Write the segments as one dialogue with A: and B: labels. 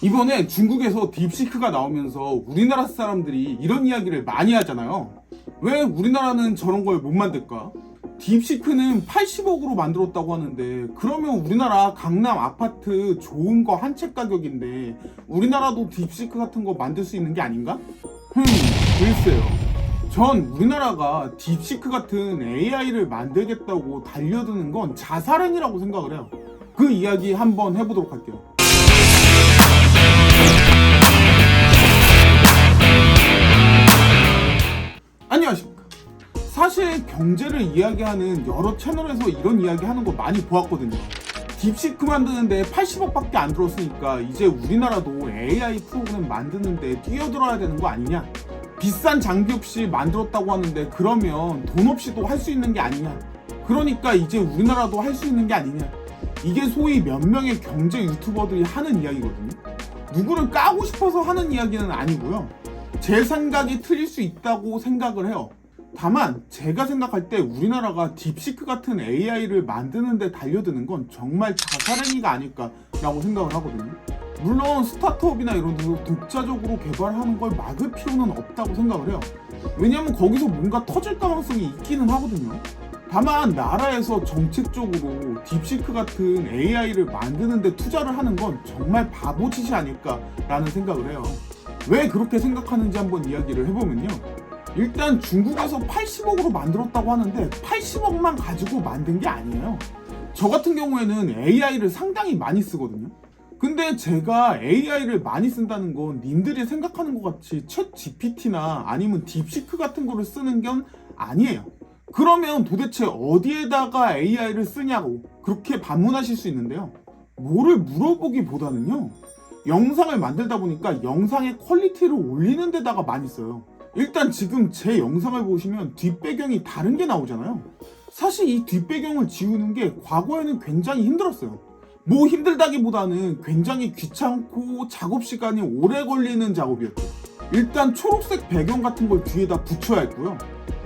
A: 이번에 중국에서 딥시크가 나오면서 우리나라 사람들이 이런 이야기를 많이 하잖아요. 왜 우리나라는 저런 걸 못 만들까? 딥시크는 80억으로 만들었다고 하는데, 그러면 우리나라 강남 아파트 좋은 거 한 채 가격인데 우리나라도 딥시크 같은 거 만들 수 있는 게 아닌가? 글쎄요. 전 우리나라가 딥시크 같은 AI를 만들겠다고 달려드는 건 자살행위라고 생각을 해요. 그 이야기 한번 해보도록 할게요. 안녕하십니까. 사실 경제를 이야기하는 여러 채널에서 이런 이야기 하는 거 많이 보았거든요. 딥시크 만드는데 80억밖에 안 들었으니까 이제 우리나라도 AI 프로그램 만드는데 뛰어들어야 되는 거 아니냐? 비싼 장비 없이 만들었다고 하는데 그러면 돈 없이도 할 수 있는 게 아니냐? 그러니까 이제 우리나라도 할 수 있는 게 아니냐? 이게 소위 몇 명의 경제 유튜버들이 하는 이야기거든요. 누구를 까고 싶어서 하는 이야기는 아니고요. 제 생각이 틀릴 수 있다고 생각을 해요. 다만 제가 생각할 때 우리나라가 딥시크 같은 AI를 만드는 데 달려드는 건 정말 자살행위가 아닐까라고 생각을 하거든요. 물론 스타트업이나 이런 데서 독자적으로 개발하는 걸 막을 필요는 없다고 생각을 해요. 왜냐면 거기서 뭔가 터질 가능성이 있기는 하거든요. 다만 나라에서 정책적으로 딥시크 같은 AI를 만드는 데 투자를 하는 건 정말 바보짓이 아닐까라는 생각을 해요. 왜 그렇게 생각하는지 한번 이야기를 해보면요. 일단 중국에서 80억으로 만들었다고 하는데 80억만 가지고 만든 게 아니에요. 저 같은 경우에는 AI를 상당히 많이 쓰거든요. 근데 제가 AI를 많이 쓴다는 건 님들이 생각하는 것 같이 챗 GPT나 아니면 딥시크 같은 거를 쓰는 건 아니에요. 그러면 도대체 어디에다가 AI를 쓰냐고 그렇게 반문하실 수 있는데요. 뭐를 물어보기보다는요. 영상을 만들다 보니까 영상의 퀄리티를 올리는 데다가 많이 써요. 일단 지금 제 영상을 보시면 뒷배경이 다른 게 나오잖아요. 사실 이 뒷배경을 지우는 게 과거에는 굉장히 힘들었어요. 뭐 힘들다기보다는 굉장히 귀찮고 작업 시간이 오래 걸리는 작업이었죠. 일단 초록색 배경 같은 걸 뒤에다 붙여야 했고요.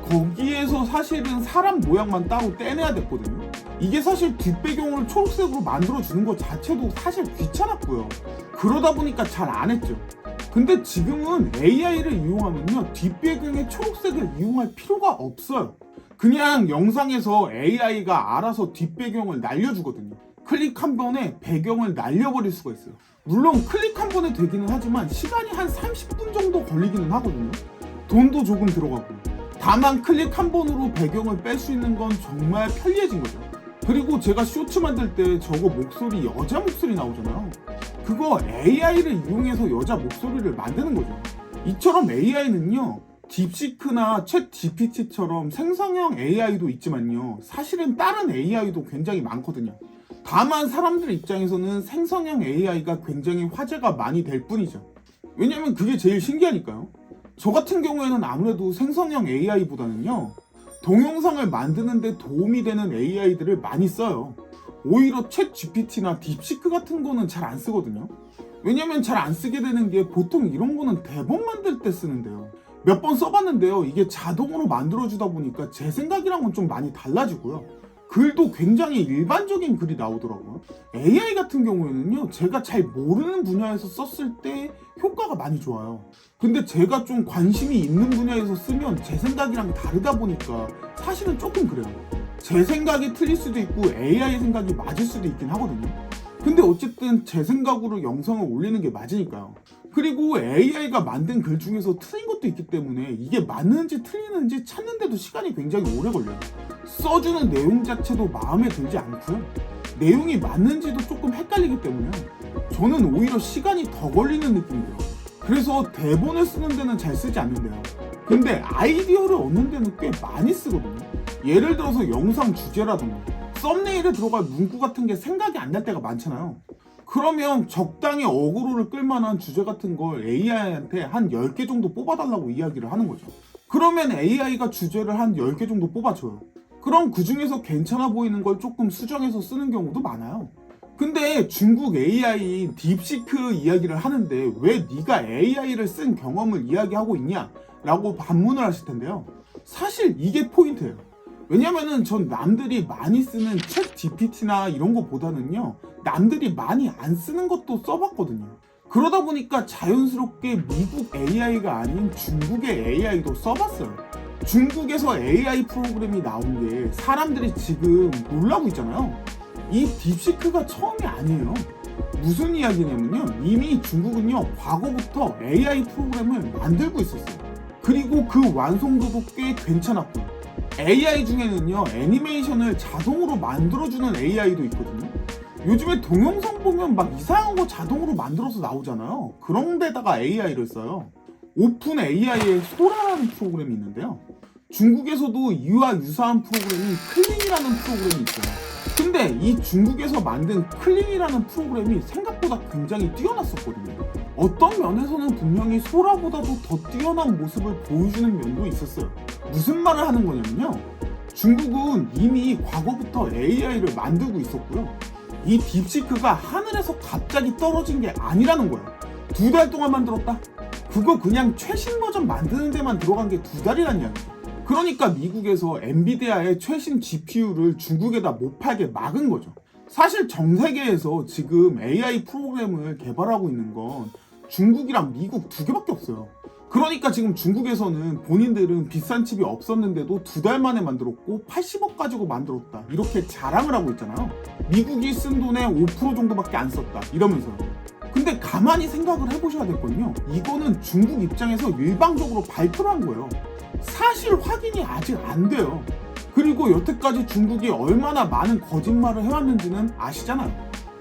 A: 거기에서 사실은 사람 모양만 따로 떼내야 됐거든요. 이게 사실 뒷배경을 초록색으로 만들어주는 것 자체도 사실 귀찮았고요. 그러다 보니까 잘 안 했죠. 근데 지금은 AI를 이용하면요, 뒷배경에 초록색을 이용할 필요가 없어요. 그냥 영상에서 AI가 알아서 뒷배경을 날려주거든요. 클릭 한 번에 배경을 날려버릴 수가 있어요. 물론 클릭 한 번에 되기는 하지만 시간이 한 30분 정도 걸리기는 하거든요. 돈도 조금 들어가고. 다만 클릭 한 번으로 배경을 뺄 수 있는 건 정말 편리해진 거죠. 그리고 제가 쇼츠 만들 때 저거 목소리 여자 목소리 나오잖아요. 그거 AI를 이용해서 여자 목소리를 만드는 거죠. 이처럼 AI는요, 딥시크나 챗 GPT처럼 생성형 AI도 있지만요, 사실은 다른 AI도 굉장히 많거든요. 다만 사람들 입장에서는 생성형 AI가 굉장히 화제가 많이 될 뿐이죠. 왜냐면 그게 제일 신기하니까요. 저 같은 경우에는 아무래도 생성형 AI보다는요, 동영상을 만드는 데 도움이 되는 AI들을 많이 써요. 오히려 챗 GPT나 딥시크 같은 거는 잘 안 쓰거든요. 왜냐면 잘 안 쓰게 되는 게 보통 이런 거는 대본 만들 때 쓰는데요. 몇 번 써봤는데요. 이게 자동으로 만들어주다 보니까 제 생각이랑은 좀 많이 달라지고요. 글도 굉장히 일반적인 글이 나오더라고요. AI 같은 경우에는요, 제가 잘 모르는 분야에서 썼을 때 효과가 많이 좋아요. 근데 제가 좀 관심이 있는 분야에서 쓰면 제 생각이랑 다르다 보니까 사실은 조금 그래요. 제 생각이 틀릴 수도 있고 AI 생각이 맞을 수도 있긴 하거든요. 근데 어쨌든 제 생각으로 영상을 올리는 게 맞으니까요. 그리고 AI가 만든 글 중에서 틀린 것도 있기 때문에 이게 맞는지 틀리는지 찾는데도 시간이 굉장히 오래 걸려요. 써주는 내용 자체도 마음에 들지 않고요. 내용이 맞는지도 조금 헷갈리기 때문에 저는 오히려 시간이 더 걸리는 느낌이 들어요. 그래서 대본을 쓰는 데는 잘 쓰지 않는데요. 근데 아이디어를 얻는 데는 꽤 많이 쓰거든요. 예를 들어서 영상 주제라던가 썸네일에 들어갈 문구 같은 게 생각이 안 날 때가 많잖아요. 그러면 적당히 어그로를 끌만한 주제 같은 걸 AI한테 한 10개 정도 뽑아달라고 이야기를 하는 거죠. 그러면 AI가 주제를 한 10개 정도 뽑아줘요. 그럼 그 중에서 괜찮아 보이는 걸 조금 수정해서 쓰는 경우도 많아요. 근데 중국 AI인 딥시크 이야기를 하는데 왜 네가 AI를 쓴 경험을 이야기하고 있냐? 라고 반문을 하실 텐데요. 사실 이게 포인트예요. 왜냐면은 전 남들이 많이 쓰는 챗 GPT나 이런 거보다는요, 남들이 많이 안 쓰는 것도 써봤거든요. 그러다 보니까 자연스럽게 미국 AI가 아닌 중국의 AI도 써봤어요. 중국에서 AI 프로그램이 나온 게 사람들이 지금 놀라고 있잖아요. 이 딥시크가 처음이 아니에요. 무슨 이야기냐면요, 이미 중국은요 과거부터 AI 프로그램을 만들고 있었어요. 그리고 그 완성도도 꽤 괜찮았고요. AI 중에는요 애니메이션을 자동으로 만들어주는 AI도 있거든요. 요즘에 동영상 보면 막 이상한 거 자동으로 만들어서 나오잖아요. 그런 데다가 AI를 써요. 오픈 AI의 소라라는 프로그램이 있는데요, 중국에서도 이와 유사한 프로그램이 클린이라는 프로그램이 있어요. 근데 이 중국에서 만든 클린이라는 프로그램이 생각보다 굉장히 뛰어났었거든요. 어떤 면에서는 분명히 소라보다도 더 뛰어난 모습을 보여주는 면도 있었어요. 무슨 말을 하는 거냐면요, 중국은 이미 과거부터 AI를 만들고 있었고요. 이 딥시크가 하늘에서 갑자기 떨어진 게 아니라는 거예요. 2달 동안 만들었다? 그거 그냥 최신 버전 만드는 데만 들어간 게 2달이란 이야기죠. 그러니까 미국에서 엔비디아의 최신 GPU를 중국에다 못 팔게 막은 거죠. 사실 전 세계에서 지금 AI 프로그램을 개발하고 있는 건 중국이랑 미국 2개밖에 없어요. 그러니까 지금 중국에서는 본인들은 비싼 칩이 없었는데도 2달 만에 만들었고 80억 가지고 만들었다, 이렇게 자랑을 하고 있잖아요. 미국이 쓴 돈의 5% 정도밖에 안 썼다 이러면서요. 근데 가만히 생각을 해보셔야 될 건요, 이거는 중국 입장에서 일방적으로 발표를 한 거예요. 사실 확인이 아직 안 돼요. 그리고 여태까지 중국이 얼마나 많은 거짓말을 해왔는지는 아시잖아요.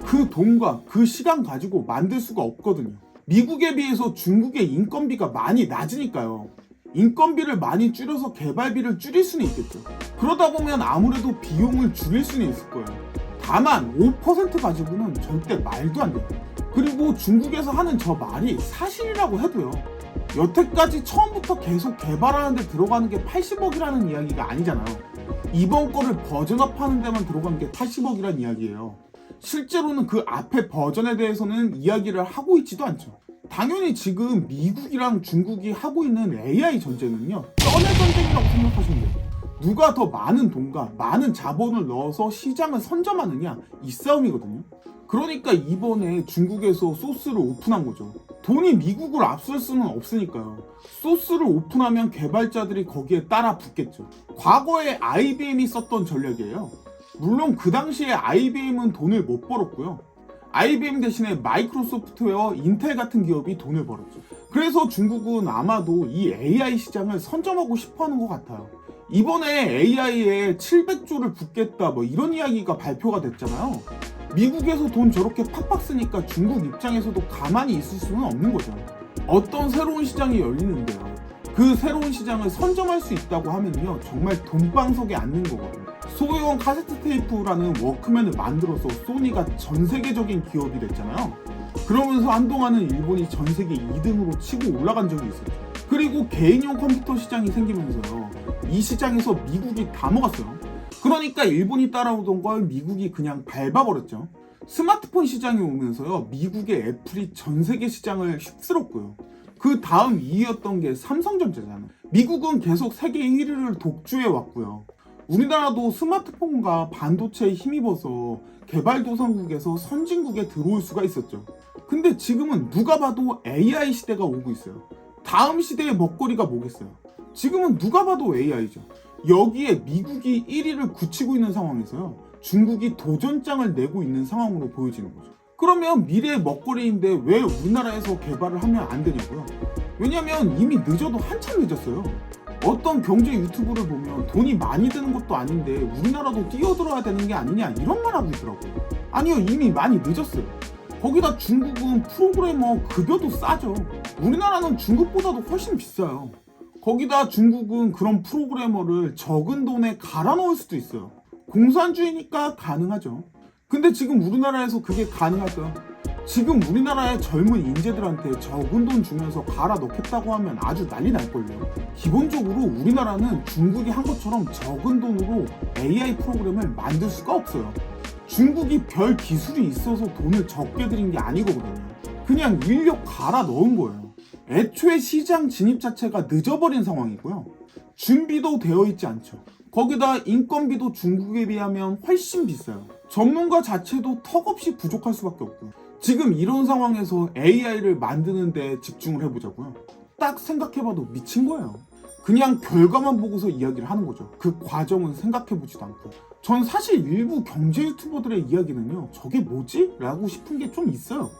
A: 그 돈과 그 시간 가지고 만들 수가 없거든요. 미국에 비해서 중국의 인건비가 많이 낮으니까요. 인건비를 많이 줄여서 개발비를 줄일 수는 있겠죠. 그러다 보면 아무래도 비용을 줄일 수는 있을 거예요. 다만 5% 가지고는 절대 말도 안 돼요. 그리고 중국에서 하는 저 말이 사실이라고 해도요, 여태까지 처음부터 계속 개발하는 데 들어가는 게 80억이라는 이야기가 아니잖아요. 이번 거를 버전업 하는 데만 들어간 게 80억이란 이야기예요. 실제로는 그 앞에 버전에 대해서는 이야기를 하고 있지도 않죠. 당연히 지금 미국이랑 중국이 하고 있는 AI 전쟁은요, 쩐의 전쟁이라고 생각하시면 돼요. 누가 더 많은 돈과 많은 자본을 넣어서 시장을 선점하느냐, 이 싸움이거든요. 그러니까 이번에 중국에서 소스를 오픈한 거죠. 돈이 미국을 앞설 수는 없으니까요. 소스를 오픈하면 개발자들이 거기에 따라 붙겠죠. 과거에 IBM이 썼던 전략이에요. 물론 그 당시에 IBM은 돈을 못 벌었고요. IBM 대신에 마이크로소프트웨어, 인텔 같은 기업이 돈을 벌었죠. 그래서 중국은 아마도 이 AI 시장을 선점하고 싶어하는 것 같아요. 이번에 AI에 700조를 붓겠다, 뭐 이런 이야기가 발표가 됐잖아요. 미국에서 돈 저렇게 팍팍 쓰니까 중국 입장에서도 가만히 있을 수는 없는 거죠. 어떤 새로운 시장이 열리는데요, 그 새로운 시장을 선점할 수 있다고 하면요, 정말 돈방석에 앉는 거거든요. 소형 카세트 테이프라는 워크맨을 만들어서 소니가 전 세계적인 기업이 됐잖아요. 그러면서 한동안은 일본이 전 세계 2등으로 치고 올라간 적이 있었죠. 그리고 개인용 컴퓨터 시장이 생기면서요, 이 시장에서 미국이 다 먹었어요. 그러니까 일본이 따라오던 걸 미국이 그냥 밟아버렸죠. 스마트폰 시장이 오면서요, 미국의 애플이 전 세계 시장을 휩쓸었고요. 그 다음 2위였던 게 삼성전자잖아요. 미국은 계속 세계 1위를 독주해 왔고요. 우리나라도 스마트폰과 반도체에 힘입어서 개발도상국에서 선진국에 들어올 수가 있었죠. 근데 지금은 누가 봐도 AI 시대가 오고 있어요. 다음 시대의 먹거리가 뭐겠어요? 지금은 누가 봐도 AI죠. 여기에 미국이 1위를 굳히고 있는 상황에서요, 중국이 도전장을 내고 있는 상황으로 보여지는 거죠. 그러면 미래의 먹거리인데 왜 우리나라에서 개발을 하면 안 되냐고요? 왜냐면 이미 늦어도 한참 늦었어요. 어떤 경제 유튜브를 보면 돈이 많이 드는 것도 아닌데 우리나라도 뛰어들어야 되는 게 아니냐, 이런 말 하고 있더라고요. 아니요, 이미 많이 늦었어요. 거기다 중국은 프로그래머 급여도 싸죠. 우리나라는 중국보다도 훨씬 비싸요. 거기다 중국은 그런 프로그래머를 적은 돈에 갈아 넣을 수도 있어요. 공산주의니까 가능하죠. 근데 지금 우리나라에서 그게 가능할까요? 지금 우리나라의 젊은 인재들한테 적은 돈 주면서 갈아 넣겠다고 하면 아주 난리 날걸요. 기본적으로 우리나라는 중국이 한 것처럼 적은 돈으로 AI 프로그램을 만들 수가 없어요. 중국이 별 기술이 있어서 돈을 적게 들인 게 아니거든요. 그냥 인력 갈아 넣은 거예요. 애초에 시장 진입 자체가 늦어버린 상황이고요. 준비도 되어 있지 않죠. 거기다 인건비도 중국에 비하면 훨씬 비싸요. 전문가 자체도 턱없이 부족할 수밖에 없고요. 지금 이런 상황에서 AI를 만드는 데 집중을 해보자고요. 딱 생각해봐도 미친 거예요. 그냥 결과만 보고서 이야기를 하는 거죠. 그 과정은 생각해보지도 않고. 전 사실 일부 경제 유튜버들의 이야기는요, 저게 뭐지? 라고 싶은 게 좀 있어요.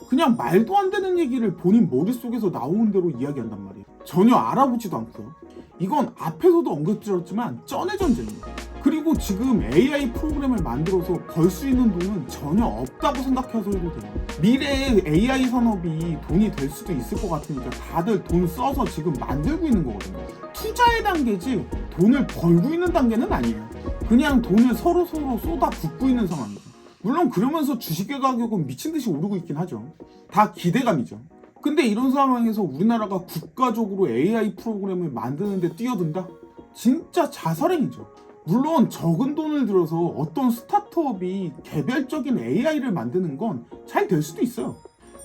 A: 그냥 말도 안 되는 얘기를 본인 머릿속에서 나오는 대로 이야기한단 말이에요. 전혀 알아보지도 않고요. 이건 앞에서도 언급드렸지만 쩐의 전쟁이에요. 그리고 지금 AI 프로그램을 만들어서 벌 수 있는 돈은 전혀 없다고 생각해서 해도 돼요. 미래에 AI 산업이 돈이 될 수도 있을 것 같으니까 다들 돈 써서 지금 만들고 있는 거거든요. 투자의 단계지 돈을 벌고 있는 단계는 아니에요. 그냥 돈을 서로 쏟아붓고 있는 상황이죠. 물론 그러면서 주식의 가격은 미친듯이 오르고 있긴 하죠. 다 기대감이죠. 근데 이런 상황에서 우리나라가 국가적으로 AI 프로그램을 만드는데 뛰어든다? 진짜 자살행위죠. 물론 적은 돈을 들여서 어떤 스타트업이 개별적인 AI를 만드는 건 잘 될 수도 있어요.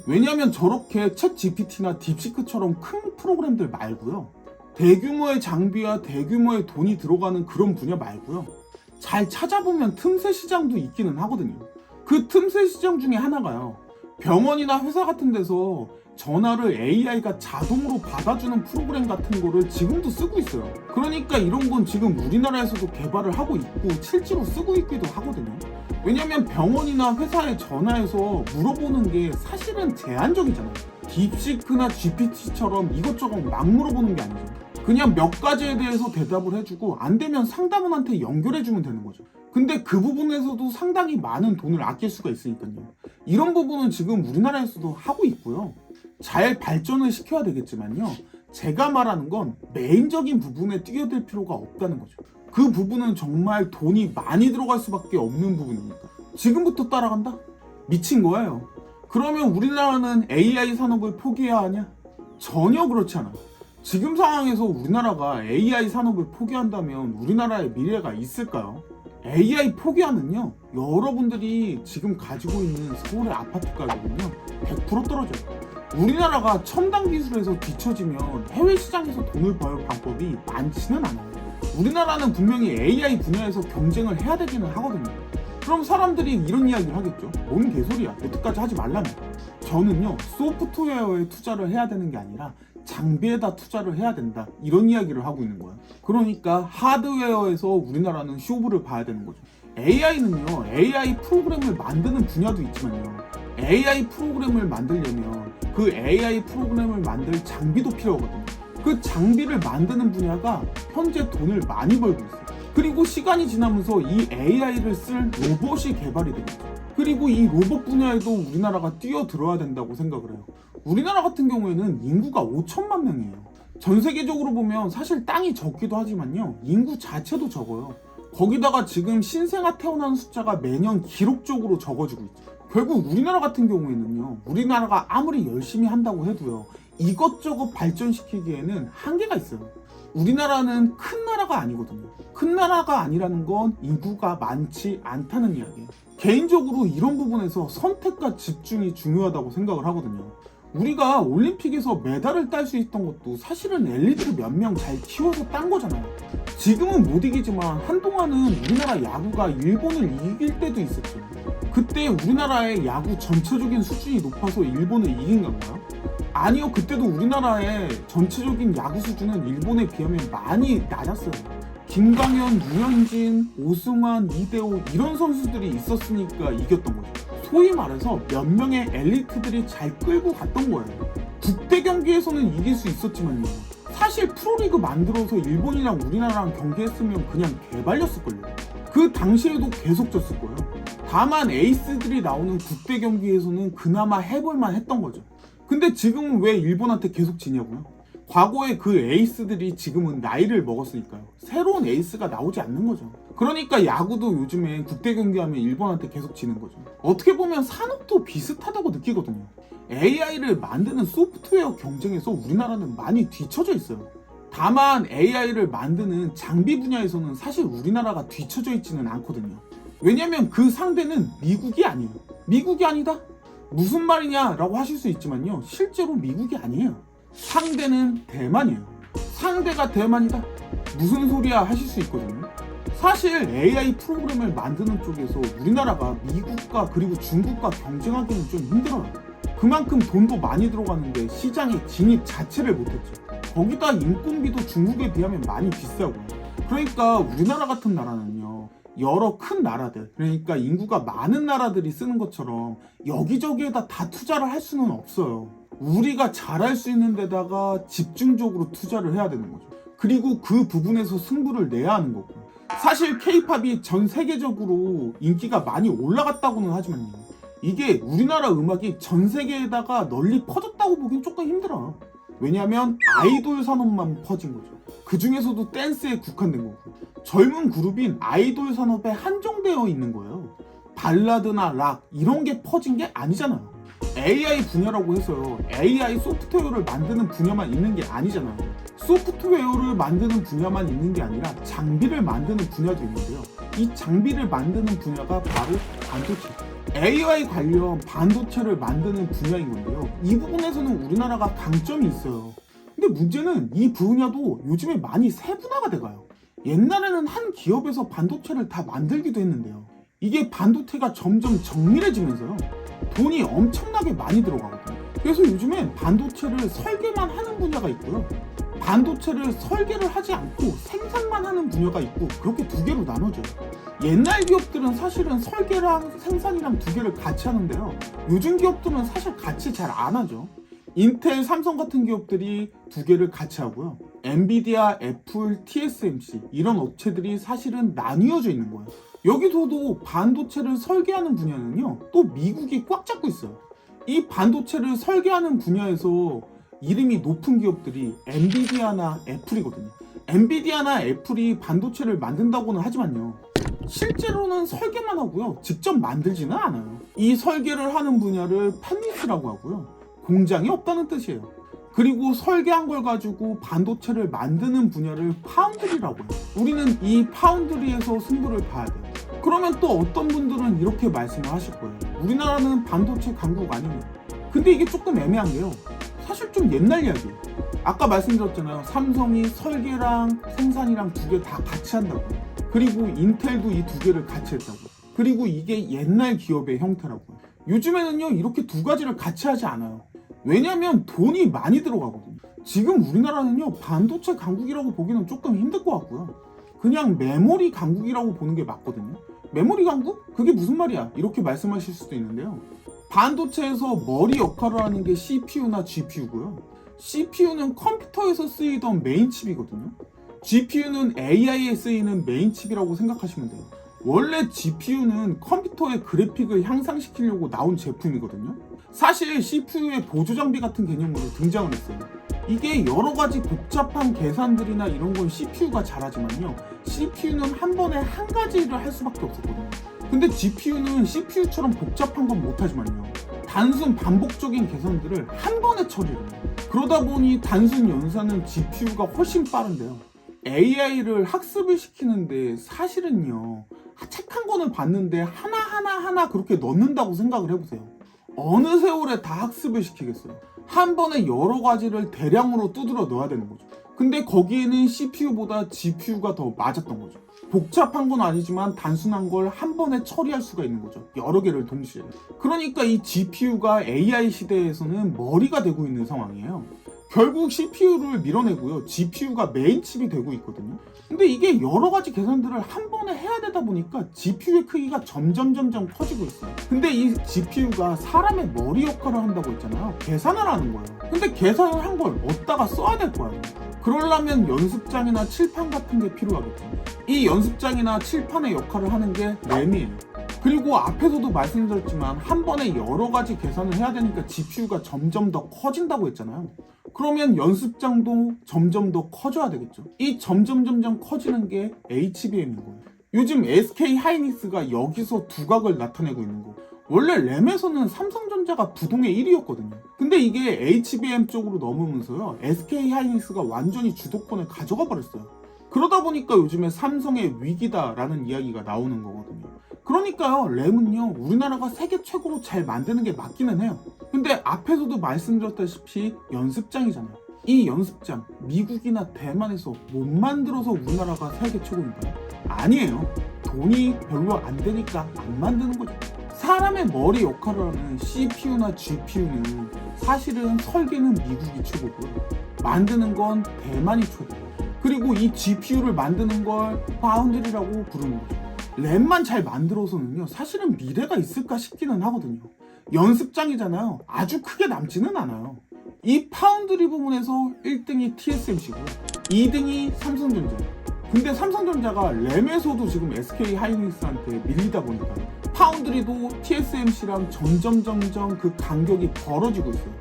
A: 왜냐하면 저렇게 챗 GPT나 딥시크처럼 큰 프로그램들 말고요. 대규모의 장비와 대규모의 돈이 들어가는 그런 분야 말고요. 잘 찾아보면 틈새 시장도 있기는 하거든요. 그 틈새 시장 중에 하나가요. 병원이나 회사 같은 데서 전화를 AI가 자동으로 받아주는 프로그램 같은 거를 지금도 쓰고 있어요. 그러니까 이런 건 지금 우리나라에서도 개발을 하고 있고 실제로 쓰고 있기도 하거든요. 왜냐면 병원이나 회사에 전화해서 물어보는 게 사실은 제한적이잖아요. 딥시크나 GPT처럼 이것저것 막 물어보는 게 아니죠. 그냥 몇 가지에 대해서 대답을 해주고 안 되면 상담원한테 연결해주면 되는 거죠. 근데 그 부분에서도 상당히 많은 돈을 아낄 수가 있으니까요. 이런 부분은 지금 우리나라에서도 하고 있고요. 잘 발전을 시켜야 되겠지만요. 제가 말하는 건 메인적인 부분에 뛰어들 필요가 없다는 거죠. 그 부분은 정말 돈이 많이 들어갈 수밖에 없는 부분이니까. 지금부터 따라간다? 미친 거예요. 그러면 우리나라는 AI 산업을 포기해야 하냐? 전혀 그렇지 않아요. 지금 상황에서 우리나라가 AI 산업을 포기한다면 우리나라의 미래가 있을까요? AI 포기하면요, 여러분들이 지금 가지고 있는 서울의 아파트 가격은요 100% 떨어져요. 우리나라가 첨단 기술에서 뒤처지면 해외 시장에서 돈을 벌 방법이 많지는 않아요. 우리나라는 분명히 AI 분야에서 경쟁을 해야 되기는 하거든요. 그럼 사람들이 이런 이야기를 하겠죠. 뭔 개소리야, 여태까지 하지 말라며. 저는요, 소프트웨어에 투자를 해야 되는 게 아니라 장비에다 투자를 해야 된다, 이런 이야기를 하고 있는 거예요. 그러니까 하드웨어에서 우리나라는 쇼부를 봐야 되는 거죠. AI는요, AI 프로그램을 만드는 분야도 있지만요, AI 프로그램을 만들려면 그 AI 프로그램을 만들 장비도 필요하거든요. 그 장비를 만드는 분야가 현재 돈을 많이 벌고 있어요. 그리고 시간이 지나면서 이 AI를 쓸 로봇이 개발이 되겠죠. 그리고 이 로봇 분야에도 우리나라가 뛰어들어야 된다고 생각을 해요. 우리나라 같은 경우에는 인구가 5천만 명이에요. 전 세계적으로 보면 사실 땅이 적기도 하지만요, 인구 자체도 적어요. 거기다가 지금 신생아 태어나는 숫자가 매년 기록적으로 적어지고 있죠. 결국 우리나라 같은 경우에는요, 우리나라가 아무리 열심히 한다고 해도요, 이것저것 발전시키기에는 한계가 있어요. 우리나라는 큰 나라가 아니거든요. 큰 나라가 아니라는 건 인구가 많지 않다는 이야기예요. 개인적으로 이런 부분에서 선택과 집중이 중요하다고 생각을 하거든요. 우리가 올림픽에서 메달을 딸 수 있던 것도 사실은 엘리트 몇 명 잘 키워서 딴 거잖아요. 지금은 못 이기지만 한동안은 우리나라 야구가 일본을 이길 때도 있었죠. 그때 우리나라의 야구 전체적인 수준이 높아서 일본을 이긴 건가요? 아니요, 그때도 우리나라의 전체적인 야구 수준은 일본에 비하면 많이 낮았어요. 김광현, 유현진, 오승환, 이대호 이런 선수들이 있었으니까 이겼던 거죠. 소위 말해서 몇 명의 엘리트들이 잘 끌고 갔던 거예요. 국대 경기에서는 이길 수 있었지만요, 사실 프로리그 만들어서 일본이랑 우리나라랑 경기했으면 그냥 개발렸을걸요. 그 당시에도 계속 졌을 거예요. 다만 에이스들이 나오는 국대 경기에서는 그나마 해볼만 했던 거죠. 근데 지금은 왜 일본한테 계속 지냐고요? 과거에 그 에이스들이 지금은 나이를 먹었으니까요. 새로운 에이스가 나오지 않는 거죠. 그러니까 야구도 요즘에 국대 경기하면 일본한테 계속 지는 거죠. 어떻게 보면 산업도 비슷하다고 느끼거든요. AI를 만드는 소프트웨어 경쟁에서 우리나라는 많이 뒤처져 있어요. 다만 AI를 만드는 장비 분야에서는 사실 우리나라가 뒤처져 있지는 않거든요. 왜냐면 그 상대는 미국이 아니에요. 미국이 아니다? 무슨 말이냐 라고 하실 수 있지만요, 실제로 미국이 아니에요. 상대는 대만이에요. 상대가 대만이다? 무슨 소리야 하실 수 있거든요. 사실 AI 프로그램을 만드는 쪽에서 우리나라가 미국과 그리고 중국과 경쟁하기는 좀 힘들어요. 그만큼 돈도 많이 들어가는데 시장에 진입 자체를 못했죠. 거기다 인건비도 중국에 비하면 많이 비싸고요. 그러니까 우리나라 같은 나라는요, 여러 큰 나라들, 그러니까 인구가 많은 나라들이 쓰는 것처럼 여기저기에다 다 투자를 할 수는 없어요. 우리가 잘할 수 있는 데다가 집중적으로 투자를 해야 되는 거죠. 그리고 그 부분에서 승부를 내야 하는 거고. 사실 K-팝이 전 세계적으로 인기가 많이 올라갔다고는 하지만요, 이게 우리나라 음악이 전 세계에다가 널리 퍼졌다고 보긴 조금 힘들어요. 왜냐면 아이돌 산업만 퍼진 거죠. 그 중에서도 댄스에 국한된 거고, 젊은 그룹인 아이돌 산업에 한정되어 있는 거예요. 발라드나 락 이런 게 퍼진 게 아니잖아요. AI 분야라고 해서요, AI 소프트웨어를 만드는 분야만 있는 게 아니잖아요. 소프트웨어를 만드는 분야만 있는 게 아니라 장비를 만드는 분야도 있는데요, 이 장비를 만드는 분야가 바로 반도체, AI 관련 반도체를 만드는 분야인 건데요, 이 부분에서는 우리나라가 강점이 있어요. 근데 문제는 이 분야도 요즘에 많이 세분화가 돼가요. 옛날에는 한 기업에서 반도체를 다 만들기도 했는데요, 이게 반도체가 점점 정밀해지면서요, 돈이 엄청나게 많이 들어가거든요. 그래서 요즘엔 반도체를 설계만 하는 분야가 있고요, 반도체를 설계를 하지 않고 생산만 하는 분야가 있고, 그렇게 두 개로 나눠져요. 옛날 기업들은 사실은 설계랑 생산이랑 두 개를 같이 하는데요, 요즘 기업들은 사실 같이 잘 안 하죠. 인텔, 삼성 같은 기업들이 두 개를 같이 하고요, 엔비디아, 애플, TSMC 이런 업체들이 사실은 나뉘어져 있는 거예요. 여기서도 반도체를 설계하는 분야는요, 또 미국이 꽉 잡고 있어요. 이 반도체를 설계하는 분야에서 이름이 높은 기업들이 엔비디아나 애플이거든요. 엔비디아나 애플이 반도체를 만든다고는 하지만요, 실제로는 설계만 하고요, 직접 만들지는 않아요. 이 설계를 하는 분야를 팹리스라고 하고요, 공장이 없다는 뜻이에요. 그리고 설계한 걸 가지고 반도체를 만드는 분야를 파운드리라고 해요. 우리는 이 파운드리에서 승부를 봐야 돼요. 그러면 또 어떤 분들은 이렇게 말씀을 하실 거예요. 우리나라는 반도체 강국 아니냐. 근데 이게 조금 애매한 게요, 사실 좀 옛날 이야기예요. 아까 말씀드렸잖아요, 삼성이 설계랑 생산이랑 두 개 다 같이 한다고. 그리고 인텔도 이 두 개를 같이 했다고. 그리고 이게 옛날 기업의 형태라고요. 요즘에는요, 이렇게 두 가지를 같이 하지 않아요. 왜냐면 돈이 많이 들어가거든요. 지금 우리나라는요, 반도체 강국이라고 보기는 조금 힘들 것 같고요, 그냥 메모리 강국이라고 보는 게 맞거든요. 메모리 강국? 그게 무슨 말이야? 이렇게 말씀하실 수도 있는데요, 반도체에서 머리 역할을 하는 게 CPU나 GPU고요. CPU는 컴퓨터에서 쓰이던 메인 칩이거든요. GPU는 AI에 쓰이는 메인 칩이라고 생각하시면 돼요. 원래 GPU는 컴퓨터의 그래픽을 향상시키려고 나온 제품이거든요. 사실 CPU의 보조 장비 같은 개념으로 등장을 했어요. 이게 여러 가지 복잡한 계산들이나 이런 건 CPU가 잘하지만요, CPU는 한 번에 한 가지를 할 수밖에 없었거든요. 근데 GPU는 CPU처럼 복잡한 건 못하지만요, 단순 반복적인 계산들을 한 번에 처리를 해요. 그러다 보니 단순 연산은 GPU가 훨씬 빠른데요, AI를 학습을 시키는데 사실은요, 책 한 권을 봤는데 하나 그렇게 넣는다고 생각을 해보세요. 어느 세월에 다 학습을 시키겠어요. 한 번에 여러 가지를 대량으로 두드려 넣어야 되는 거죠. 근데 거기에는 CPU보다 GPU가 더 맞았던 거죠. 복잡한 건 아니지만 단순한 걸 한 번에 처리할 수가 있는 거죠, 여러 개를 동시에. 그러니까 이 GPU가 AI 시대에서는 머리가 되고 있는 상황이에요. 결국 CPU를 밀어내고요, GPU가 메인 칩이 되고 있거든요. 근데 이게 여러 가지 계산들을 한 번에 해야 되다 보니까 GPU의 크기가 점점 커지고 있어요. 근데 이 GPU가 사람의 머리 역할을 한다고 했잖아요. 계산을 하는 거예요. 근데 계산을 한 걸 어디다가 써야 될 거예요. 그러려면 연습장이나 칠판 같은 게 필요하겠죠. 이 연습장이나 칠판의 역할을 하는 게 램이에요. 그리고 앞에서도 말씀드렸지만 한 번에 여러 가지 계산을 해야 되니까 GPU가 점점 더 커진다고 했잖아요. 그러면 연습장도 점점 더 커져야 되겠죠. 이 점점 커지는 게 HBM인 거예요. 요즘 SK 하이닉스가 여기서 두각을 나타내고 있는 거. 원래 램에서는 삼성전자가 부동의 1위였거든요. 근데 이게 HBM 쪽으로 넘으면서요, SK 하이닉스가 완전히 주도권을 가져가 버렸어요. 그러다 보니까 요즘에 삼성의 위기다라는 이야기가 나오는 거거든요. 그러니까요, 램은요, 우리나라가 세계 최고로 잘 만드는 게 맞기는 해요. 근데 앞에서도 말씀드렸다시피 연습장이잖아요. 이 연습장 미국이나 대만에서 못 만들어서 우리나라가 세계 최고인가요? 아니에요. 돈이 별로 안 되니까 안 만드는 거죠. 사람의 머리 역할을 하는 CPU나 GPU는 사실은 설계는 미국이 최고고요. 만드는 건 대만이 최고. 그리고 이 GPU를 만드는 걸 파운드리라고 부르는 거죠. 램만 잘 만들어서는요, 사실은 미래가 있을까 싶기는 하거든요. 연습장이잖아요. 아주 크게 남지는 않아요. 이 파운드리 부분에서 1등이 TSMC고요. 2등이 삼성전자예요. 근데 삼성전자가 램에서도 지금 SK 하이닉스한테 밀리다 보니까 파운드리도 TSMC랑 점점 그 간격이 벌어지고 있어요.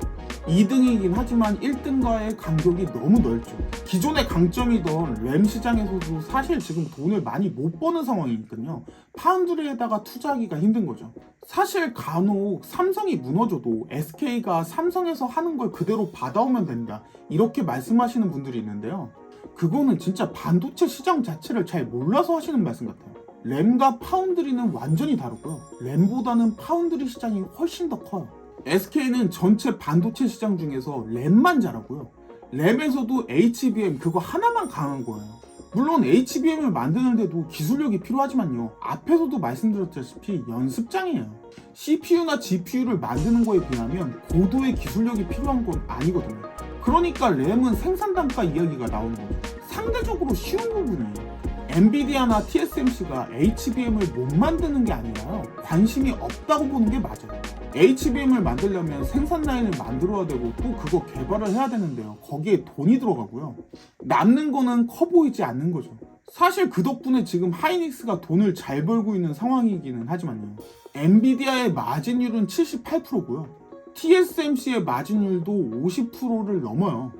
A: 2등이긴 하지만 1등과의 간격이 너무 넓죠. 기존의 강점이던 램 시장에서도 사실 지금 돈을 많이 못 버는 상황이니까요. 파운드리에다가 투자하기가 힘든 거죠. 사실 간혹 삼성이 무너져도 SK가 삼성에서 하는 걸 그대로 받아오면 된다, 이렇게 말씀하시는 분들이 있는데요. 그거는 진짜 반도체 시장 자체를 잘 몰라서 하시는 말씀 같아요. 램과 파운드리는 완전히 다르고요. 램보다는 파운드리 시장이 훨씬 더 커요. SK는 전체 반도체 시장 중에서 램만 잘하고요. 램에서도 HBM 그거 하나만 강한 거예요. 물론 HBM을 만드는데도 기술력이 필요하지만요. 앞에서도 말씀드렸다시피 연습장이에요. CPU나 GPU를 만드는 거에 비하면 고도의 기술력이 필요한 건 아니거든요. 그러니까 램은 생산 단가 이야기가 나오는 거죠. 상대적으로 쉬운 부분이에요. 엔비디아나 TSMC가 HBM을 못 만드는 게 아니라 관심이 없다고 보는 게 맞아요. HBM을 만들려면 생산 라인을 만들어야 되고 또 그거 개발을 해야 되는데요. 거기에 돈이 들어가고요. 남는 거는 커 보이지 않는 거죠. 사실 그 덕분에 지금 하이닉스가 돈을 잘 벌고 있는 상황이기는 하지만요. 엔비디아의 마진율은 78%고요. TSMC의 마진율도 50%를 넘어요.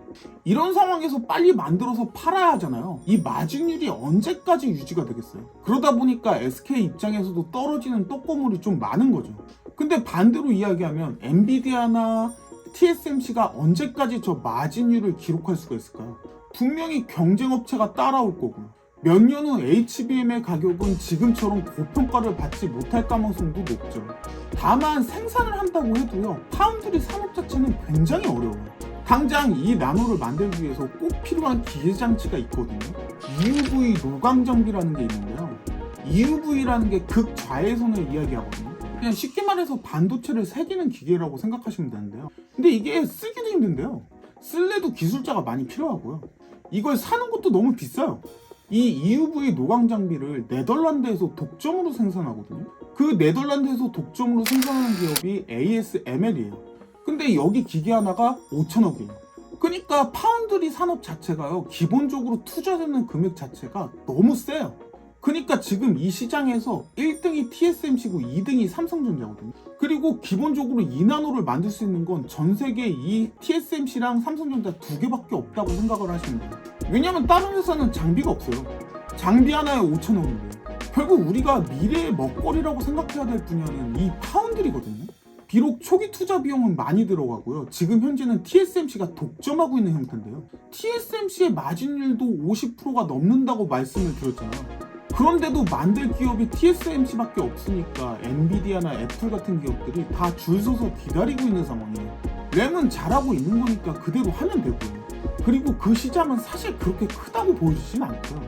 A: 이런 상황에서 빨리 만들어서 팔아야 하잖아요. 이 마진율이 언제까지 유지가 되겠어요? 그러다 보니까 SK 입장에서도 떨어지는 떡고물이 좀 많은 거죠. 근데 반대로 이야기하면 엔비디아나 TSMC가 언제까지 저 마진율을 기록할 수가 있을까요? 분명히 경쟁업체가 따라올 거고요. 몇 년 후 HBM의 가격은 지금처럼 고평가를 받지 못할 가능성도 높죠. 다만 생산을 한다고 해도요, 파운드리 산업 자체는 굉장히 어려워요. 당장 이 나노를 만들기 위해서 꼭 필요한 기계장치가 있거든요. EUV 노광정비라는 게 있는데요. EUV라는 게 극좌외선을 이야기하거든요. 그냥 쉽게 말해서 반도체를 새기는 기계라고 생각하시면 되는데요. 근데 이게 쓰기도 힘든데요. 쓸래도 기술자가 많이 필요하고요. 이걸 사는 것도 너무 비싸요. 이 EUV 노광 장비를 네덜란드에서 독점으로 생산하거든요. 그 네덜란드에서 독점으로 생산하는 기업이 ASML이에요. 근데 여기 기계 하나가 5천억이에요. 그러니까 파운드리 산업 자체가요, 기본적으로 투자되는 금액 자체가 너무 세요. 그러니까 지금 이 시장에서 1등이 TSMC고 2등이 삼성전자거든요. 그리고 기본적으로 2나노를 만들 수 있는 건 전 세계에 이 TSMC랑 삼성전자 두 개밖에 없다고 생각을 하시면 돼요. 왜냐면 다른 회사는 장비가 없어요. 장비 하나에 5천억인데 결국 우리가 미래의 먹거리라고 생각해야 될 분야는 이 파운드리거든요. 비록 초기 투자 비용은 많이 들어가고요. 지금 현재는 TSMC가 독점하고 있는 형태인데요. TSMC의 마진율도 50%가 넘는다고 말씀을 드렸잖아요. 그런데도 만들 기업이 TSMC밖에 없으니까 엔비디아나 애플 같은 기업들이 다 줄 서서 기다리고 있는 상황이에요. 램은 잘하고 있는 거니까 그대로 하면 되고요. 그리고 그 시장은 사실 그렇게 크다고 보여지진 않고요.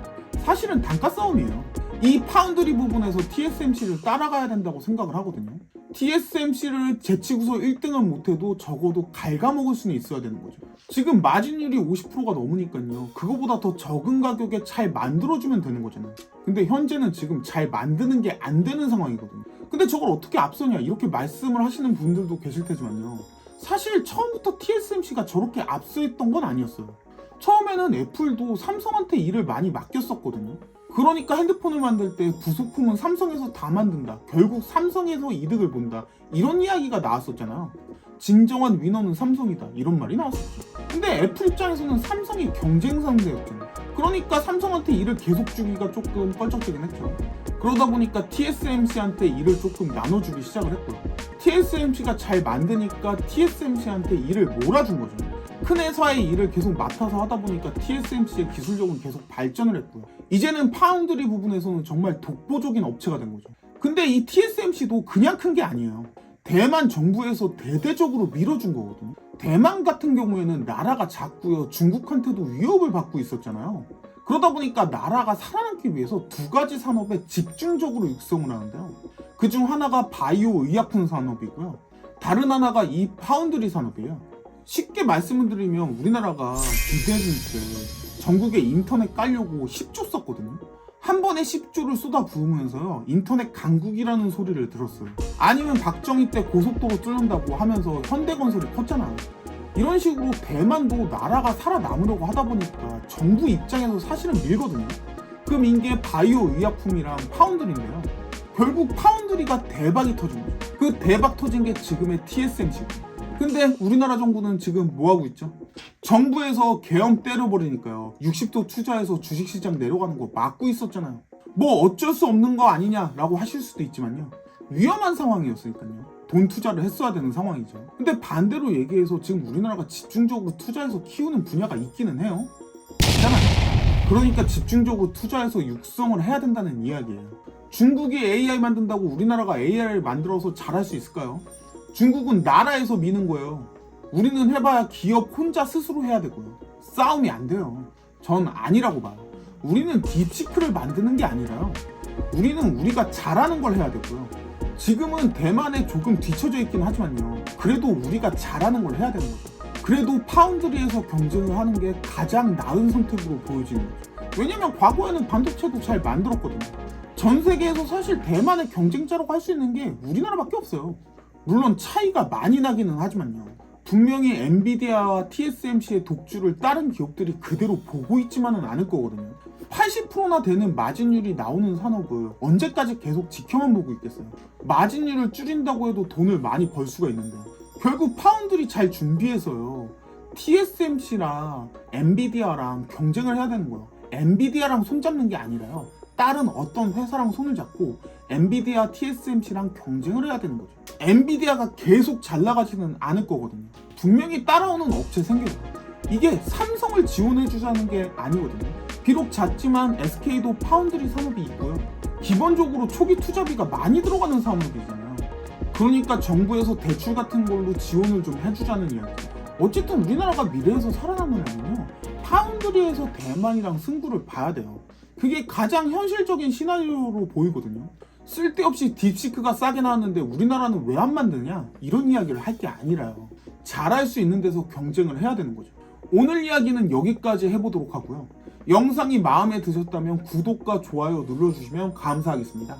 A: 사실은 단가 싸움이에요. 이 파운드리 부분에서 TSMC를 따라가야 된다고 생각을 하거든요. TSMC를 제치고서 1등은 못해도 적어도 갉아먹을 수는 있어야 되는 거죠. 지금 마진율이 50%가 넘으니까요. 그거보다 더 적은 가격에 잘 만들어주면 되는 거잖아요. 근데 현재는 지금 잘 만드는 게 안 되는 상황이거든요. 근데 저걸 어떻게 앞서냐 이렇게 말씀을 하시는 분들도 계실 테지만요. 사실 처음부터 TSMC가 저렇게 앞서있던 건 아니었어요. 처음에는 애플도 삼성한테 일을 많이 맡겼었거든요. 그러니까 핸드폰을 만들 때 부속품은 삼성에서 다 만든다. 결국 삼성에서 이득을 본다. 이런 이야기가 나왔었잖아요. 진정한 위너는 삼성이다. 이런 말이 나왔었죠. 근데 애플 입장에서는 삼성이 경쟁 상대였잖아요. 그러니까 삼성한테 일을 계속 주기가 조금 껄쩍지긴 했죠. 그러다 보니까 TSMC한테 일을 조금 나눠주기 시작을 했고요. TSMC가 잘 만드니까 TSMC한테 일을 몰아준 거죠. 큰 회사의 일을 계속 맡아서 하다 보니까 TSMC의 기술력은 계속 발전을 했고요. 이제는 파운드리 부분에서는 정말 독보적인 업체가 된 거죠. 근데 이 TSMC도 그냥 큰 게 아니에요. 대만 정부에서 대대적으로 밀어준 거거든요. 대만 같은 경우에는 나라가 작고요. 중국한테도 위협을 받고 있었잖아요. 그러다 보니까 나라가 살아남기 위해서 두 가지 산업에 집중적으로 육성을 하는데요. 그중 하나가 바이오 의약품 산업이고요. 다른 하나가 이 파운드리 산업이에요. 쉽게 말씀을 드리면 우리나라가 기대해줄 때 전국에 인터넷 깔려고 10조 썼거든요. 한 번에 10조를 쏟아 부으면서요, 인터넷 강국이라는 소리를 들었어요. 아니면 박정희 때 고속도로 뚫는다고 하면서 현대건설이 컸잖아요. 이런 식으로 대만도 나라가 살아남으려고 하다 보니까 정부 입장에서 사실은 밀거든요. 그 민게 바이오 의약품이랑 파운드리인데요. 결국 파운드리가 대박이 터진 거죠. 그 대박 터진 게 지금의 TSMC고. 근데 우리나라 정부는 지금 뭐하고 있죠? 정부에서 계엄 때려버리니까요, 60도 투자해서 주식시장 내려가는 거 막고 있었잖아요. 뭐 어쩔 수 없는 거 아니냐라고 하실 수도 있지만요, 위험한 상황이었으니까요. 돈 투자를 했어야 되는 상황이죠. 근데 반대로 얘기해서 지금 우리나라가 집중적으로 투자해서 키우는 분야가 있기는 해요. 있잖아요. 그러니까 집중적으로 투자해서 육성을 해야 된다는 이야기예요. 중국이 AI 만든다고 우리나라가 AI를 만들어서 잘할 수 있을까요? 중국은 나라에서 미는 거예요. 우리는 해봐야 기업 혼자 스스로 해야 되고요. 싸움이 안 돼요. 전 아니라고 봐요. 우리는 딥시크를 만드는 게 아니라요, 우리는 우리가 잘하는 걸 해야 되고요. 지금은 대만에 조금 뒤처져 있긴 하지만요, 그래도 우리가 잘하는 걸 해야 되는 거죠. 그래도 파운드리에서 경쟁을 하는 게 가장 나은 선택으로 보여지는 거죠. 왜냐면 과거에는 반도체도 잘 만들었거든요. 전 세계에서 사실 대만의 경쟁자라고 할 수 있는 게 우리나라밖에 없어요. 물론 차이가 많이 나기는 하지만요, 분명히 엔비디아와 TSMC의 독주를 다른 기업들이 그대로 보고 있지만은 않을 거거든요. 80%나 되는 마진율이 나오는 산업을 언제까지 계속 지켜만 보고 있겠어요. 마진율을 줄인다고 해도 돈을 많이 벌 수가 있는데, 결국 파운드리 잘 준비해서요, TSMC랑 엔비디아랑 경쟁을 해야 되는 거예요. 엔비디아랑 손잡는 게 아니라요, 다른 어떤 회사랑 손을 잡고 엔비디아, TSMC랑 경쟁을 해야 되는 거죠. 엔비디아가 계속 잘 나가지는 않을 거거든요. 분명히 따라오는 업체 생겨요. 이게 삼성을 지원해주자는 게 아니거든요. 비록 작지만 SK도 파운드리 산업이 있고요. 기본적으로 초기 투자비가 많이 들어가는 산업이잖아요. 그러니까 정부에서 대출 같은 걸로 지원을 좀 해주자는 이야기. 어쨌든 우리나라가 미래에서 살아남으려면요, 파운드리에서 대만이랑 승부를 봐야 돼요. 그게 가장 현실적인 시나리오로 보이거든요. 쓸데없이 딥시크가 싸게 나왔는데 우리나라는 왜 안 만드냐, 이런 이야기를 할 게 아니라요, 잘할 수 있는 데서 경쟁을 해야 되는 거죠. 오늘 이야기는 여기까지 해보도록 하고요. 영상이 마음에 드셨다면 구독과 좋아요 눌러주시면 감사하겠습니다.